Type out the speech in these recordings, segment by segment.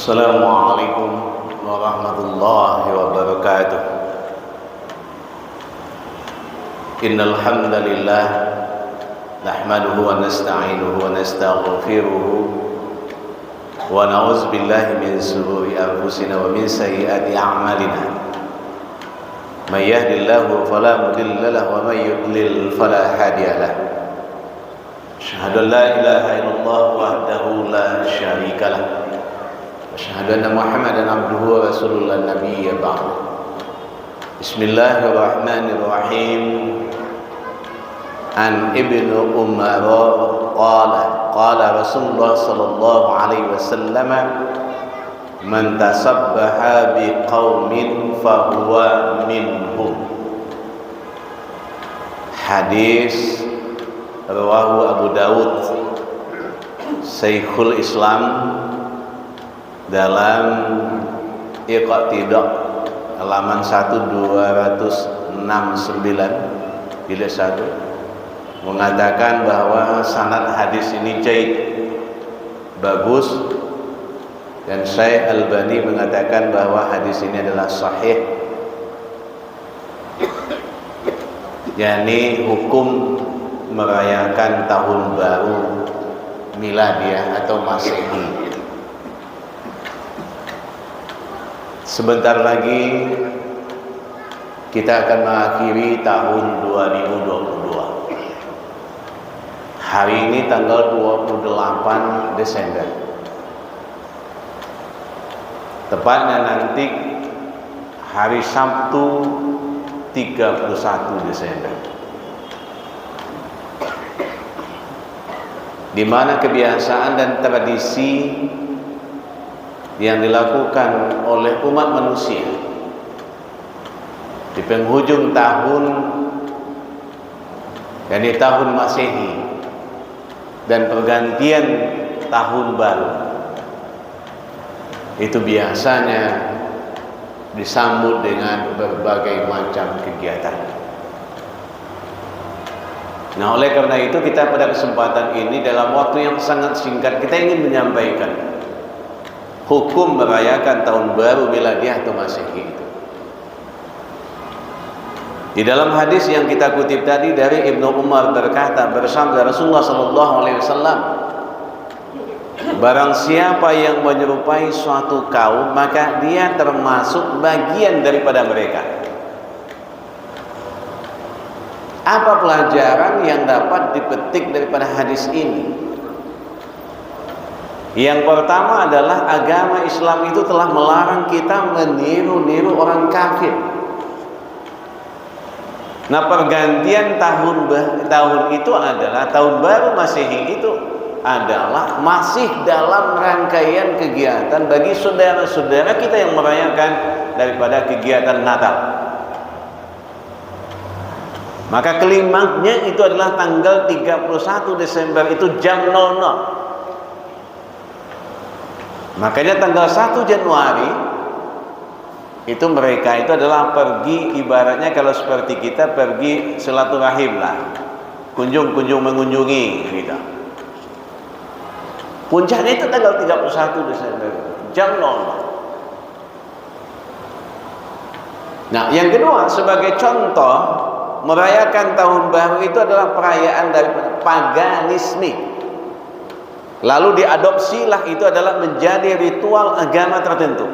Assalamualaikum warahmatullahi wabarakatuh. Innal hamdalillah nahmaduhu wa nasta'inuhu wa nastaghfiruhu wa na'udzu billahi min shururi anfusina wa min sayyiati a'malina. May yahdihillahu fala mudilla lahu wa may yudlil fala hadiya lahu. Asyhadu an la ilaha illallah wahdahu la syarika lahu. Asyhadu anna Muhammadan abduhu wa rasulullah nabiyya ba'd. Bismillahirrahmanirrahim. An Ibnu Umar qala Rasulullah sallallahu alaihi wasallam man tasabbaha biqaumin fahuwa minhum. Hadis rawahu Abu Dawud. Syekhul Islam dalam Iqtidah halaman 1269 jilid 1 mengatakan bahwa sanad hadis ini jaid, bagus, dan Syekh Albani mengatakan bahwa hadis ini adalah sahih, yakni hukum merayakan tahun baru miladiah atau Masehi. Sebentar lagi kita akan mengakhiri tahun 2022. Hari ini tanggal 28 Desember. Tepatnya nanti hari Sabtu 31 Desember. Di mana kebiasaan dan tradisi yang dilakukan oleh umat manusia di penghujung tahun, yakni tahun Masehi dan pergantian tahun baru, itu biasanya disambut dengan berbagai macam kegiatan. Nah, oleh karena itu kita pada kesempatan ini dalam waktu yang sangat singkat kita ingin menyampaikan hukum merayakan tahun baru miladiah atau Masehi itu. Di dalam hadis yang kita kutip tadi dari Ibnu Umar berkata, bersabda Rasulullah sallallahu alaihi wasallam, barang siapa yang menyerupai suatu kaum maka dia termasuk bagian daripada mereka. Apa pelajaran yang dapat dipetik daripada hadis ini? Yang pertama adalah agama Islam itu telah melarang kita meniru-niru orang kafir. Nah, pergantian tahun itu adalah tahun baru Masehi, itu adalah masih dalam rangkaian kegiatan bagi saudara-saudara kita yang merayakan daripada kegiatan Natal. Maka klimaksnya itu adalah tanggal 31 Desember itu jam 00. Makanya tanggal 1 Januari itu mereka itu adalah pergi, ibaratnya kalau seperti kita pergi silaturahim lah, kunjung mengunjungi gitu. Puncaknya itu tanggal 31 Desember jam 00. Nah, yang kedua sebagai contoh merayakan tahun baru itu adalah perayaan dari paganisme. Lalu diadopsilah itu adalah menjadi ritual agama tertentu.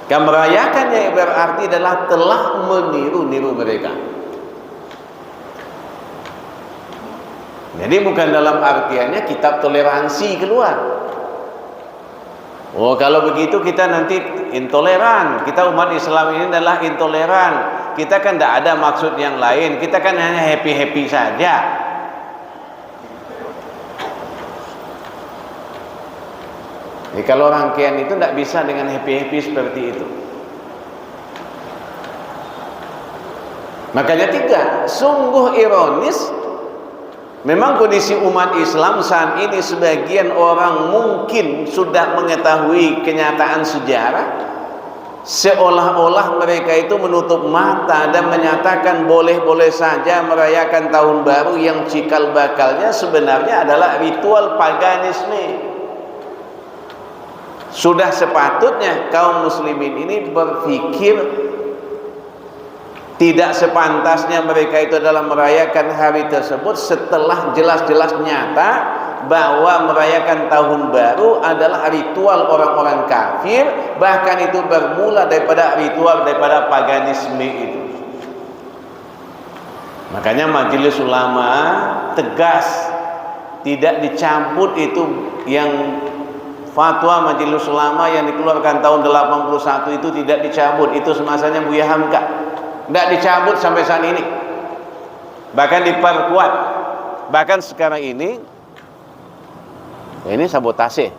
Merayakannya berarti adalah telah meniru-niru mereka. Jadi bukan dalam artiannya kitab toleransi keluar. Oh, kalau begitu kita nanti intoleran. Kita umat Islam ini adalah intoleran. Kita kan tidak ada maksud yang lain. Kita kan hanya happy-happy saja. Jadi kalau rangkaian itu tidak bisa dengan happy-happy seperti itu. Makanya sungguh ironis, memang kondisi umat Islam saat ini sebagian orang mungkin sudah mengetahui kenyataan sejarah, seolah-olah mereka itu menutup mata dan menyatakan boleh-boleh saja merayakan tahun baru yang cikal bakalnya sebenarnya adalah ritual paganisme. Sudah sepatutnya kaum muslimin ini berpikir tidak sepantasnya mereka itu adalah merayakan hari tersebut setelah jelas-jelas nyata bahwa merayakan tahun baru adalah ritual orang-orang kafir, bahkan itu bermula daripada ritual daripada paganisme itu. Makanya Majelis Ulama tegas tidak dicabut itu yang fatwa Majelis Ulama yang dikeluarkan tahun 81 itu tidak dicabut, itu semasanya Buya Hamka. Tidak dicabut sampai saat ini, bahkan diperkuat. Bahkan sekarang ini sabotase.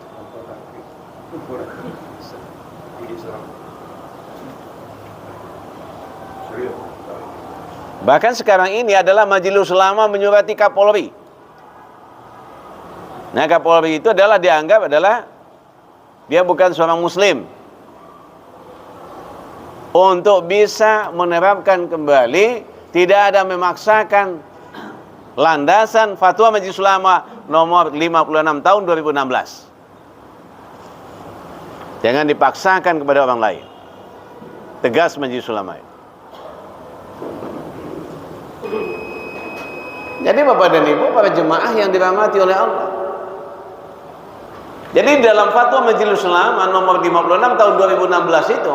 Bahkan sekarang ini adalah Majelis Ulama menyurati Kapolri. Nah, Kapolri itu adalah dianggap adalah dia bukan seorang muslim. Untuk bisa menerapkan kembali, tidak ada memaksakan landasan fatwa Majelis Ulama nomor 56 tahun 2016. Jangan dipaksakan kepada orang lain. Tegas Majelis Ulama. Jadi Bapak dan Ibu, para jemaah yang dirahmati oleh Allah, jadi dalam fatwa Majelis Ulama nomor 56 tahun 2016 itu,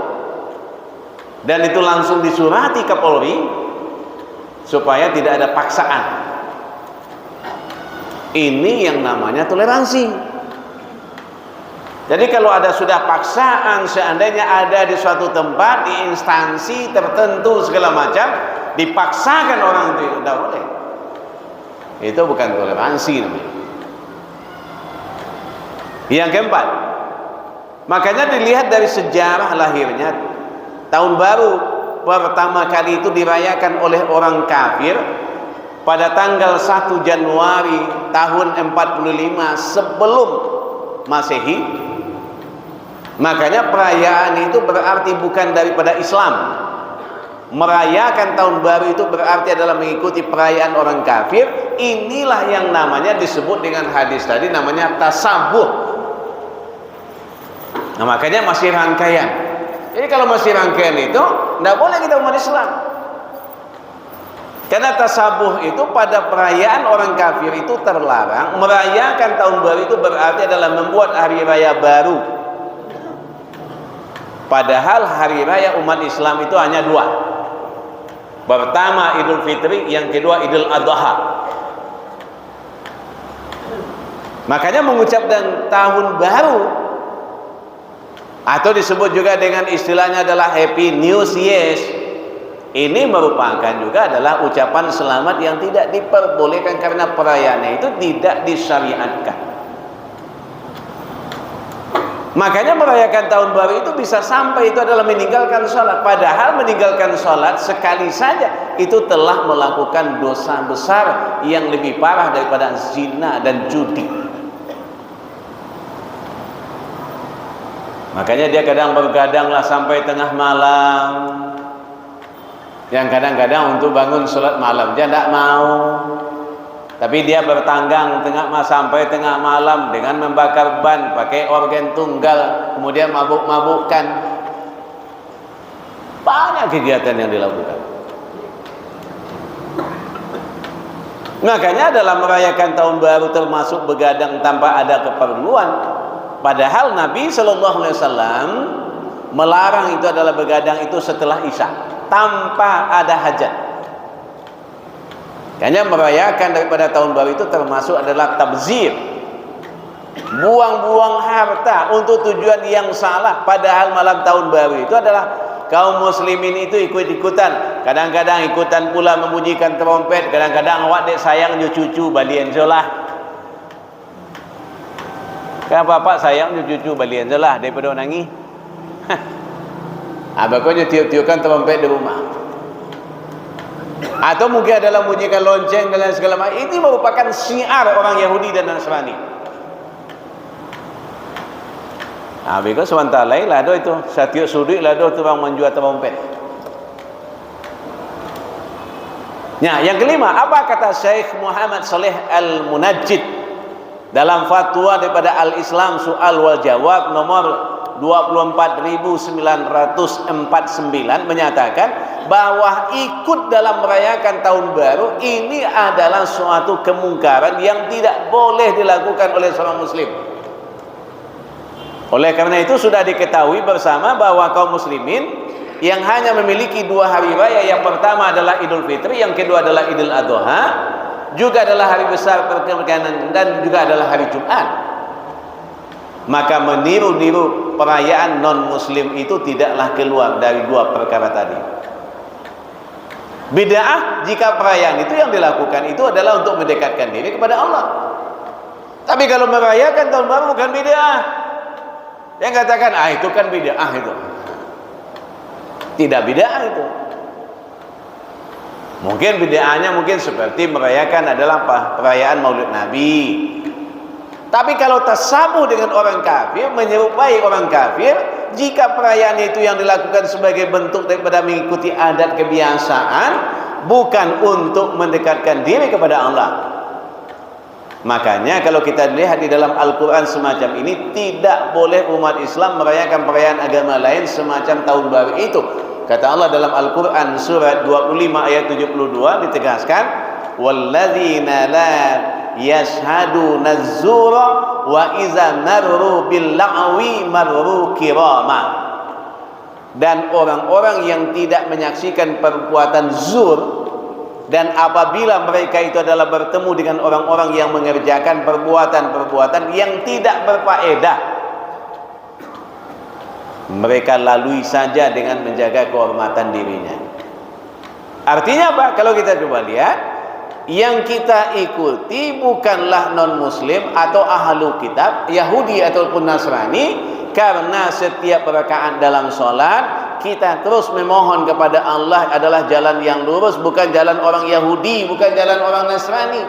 dan itu langsung disurati Kapolri supaya tidak ada paksaan. Ini yang namanya toleransi. Jadi kalau ada sudah paksaan, seandainya ada di suatu tempat, di instansi tertentu segala macam, dipaksakan orang itu tidak boleh. Itu bukan toleransi namanya. Yang keempat, makanya dilihat dari sejarah lahirnya, tahun baru pertama kali itu dirayakan oleh orang kafir pada tanggal 1 Januari tahun 45 sebelum Masehi. Makanya perayaan itu berarti bukan daripada Islam. Merayakan tahun baru itu berarti adalah mengikuti perayaan orang kafir. Inilah yang namanya disebut dengan hadis tadi, namanya tasabuh. Nah, makanya masih rangkaian. Jadi kalau masih rangkaian itu tidak boleh kita umat Islam. Karena tasabuh itu pada perayaan orang kafir itu terlarang. Merayakan tahun baru itu berarti adalah membuat hari raya baru. Padahal hari raya umat Islam itu hanya dua. Pertama Idul Fitri, yang kedua Idul Adha. Makanya mengucapkan tahun baru atau disebut juga dengan istilahnya adalah Happy New Year, ini merupakan juga adalah ucapan selamat yang tidak diperbolehkan karena perayaannya itu tidak disyariatkan. Makanya merayakan tahun baru itu bisa sampai itu adalah meninggalkan sholat. Padahal meninggalkan sholat sekali saja itu telah melakukan dosa besar yang lebih parah daripada zina dan judi. Makanya dia kadang bergadanglah sampai tengah malam. Yang kadang-kadang untuk bangun sholat malam dia tidak mau. Tapi dia bertanggang sampai tengah malam dengan membakar ban, pakai organ tunggal, kemudian mabuk-mabukkan. Banyak kegiatan yang dilakukan. Makanya dalam merayakan tahun baru termasuk begadang tanpa ada keperluan. Padahal Nabi SAW melarang itu adalah begadang itu setelah Isya tanpa ada hajat. Hanya merayakan daripada tahun baru itu termasuk adalah tabzir, buang-buang harta untuk tujuan yang salah. Padahal malam tahun baru itu adalah kaum muslimin itu ikut-ikutan, kadang-kadang ikutan pula membunyikan trompet, kadang-kadang awak dek sayang cucu balian zolah. Kan bapak sayang cucu balian zolah daripada nangis. Abang tiup-tiupkan trompet di rumah. Atau mungkin adalah bunyikan lonceng dan segala macam. Ini merupakan syiar orang Yahudi dan Nasrani. Because sebentar lain lah itu setiap sudut lah tu orang menjual trompet. Nah, yang kelima, apa kata Syekh Muhammad Saleh Al-Munajjid dalam fatwa daripada Al-Islam Soal wal Jawab nomor 24.949 menyatakan bahwa ikut dalam merayakan tahun baru ini adalah suatu kemungkaran yang tidak boleh dilakukan oleh seorang muslim. Oleh karena itu sudah diketahui bersama bahwa kaum muslimin yang hanya memiliki 2 hari raya, yang pertama adalah Idul Fitri, yang kedua adalah Idul Adha, juga adalah hari besar perkawinan dan juga adalah hari Jumat. Maka meniru-niru perayaan non muslim itu tidaklah keluar dari 2 perkara tadi. Bid'ah jika perayaan itu yang dilakukan itu adalah untuk mendekatkan diri kepada Allah. Tapi kalau merayakan tahun baru bukan bid'ah. Yang katakan itu kan bid'ah itu. Tidak bid'ah itu. Mungkin bid'ahnya mungkin seperti merayakan adalah apa? Perayaan Maulid Nabi. Tapi kalau tasabuh dengan orang kafir, menyerupai orang kafir, jika perayaan itu yang dilakukan sebagai bentuk daripada mengikuti adat kebiasaan, bukan untuk mendekatkan diri kepada Allah. Makanya kalau kita lihat di dalam Al-Quran semacam ini, tidak boleh umat Islam merayakan perayaan agama lain semacam tahun baru itu. Kata Allah dalam Al-Quran surat 25 ayat 72 ditegaskan, walladzina la yashhaduna az-zura wa iza marru bil la'wi marru kirama. Dan orang-orang yang tidak menyaksikan perbuatan zur, dan apabila mereka itu adalah bertemu dengan orang-orang yang mengerjakan perbuatan-perbuatan yang tidak berfaedah, mereka lalui saja dengan menjaga kehormatan dirinya. Artinya apa? Kalau kita coba lihat, yang kita ikuti bukanlah non-muslim atau ahlu kitab, Yahudi ataupun Nasrani, karena setiap rakaat dalam sholat kita terus memohon kepada Allah adalah jalan yang lurus, bukan jalan orang Yahudi, bukan jalan orang Nasrani.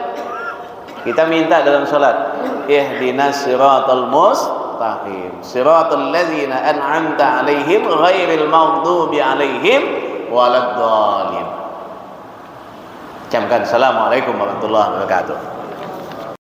Kita minta dalam sholat, ihdinas siratal mustaqim, siratal ladzina an'amta alaihim ghairil maghdubi alaihim waladdallin. Ucapkan assalamualaikum warahmatullahi wabarakatuh.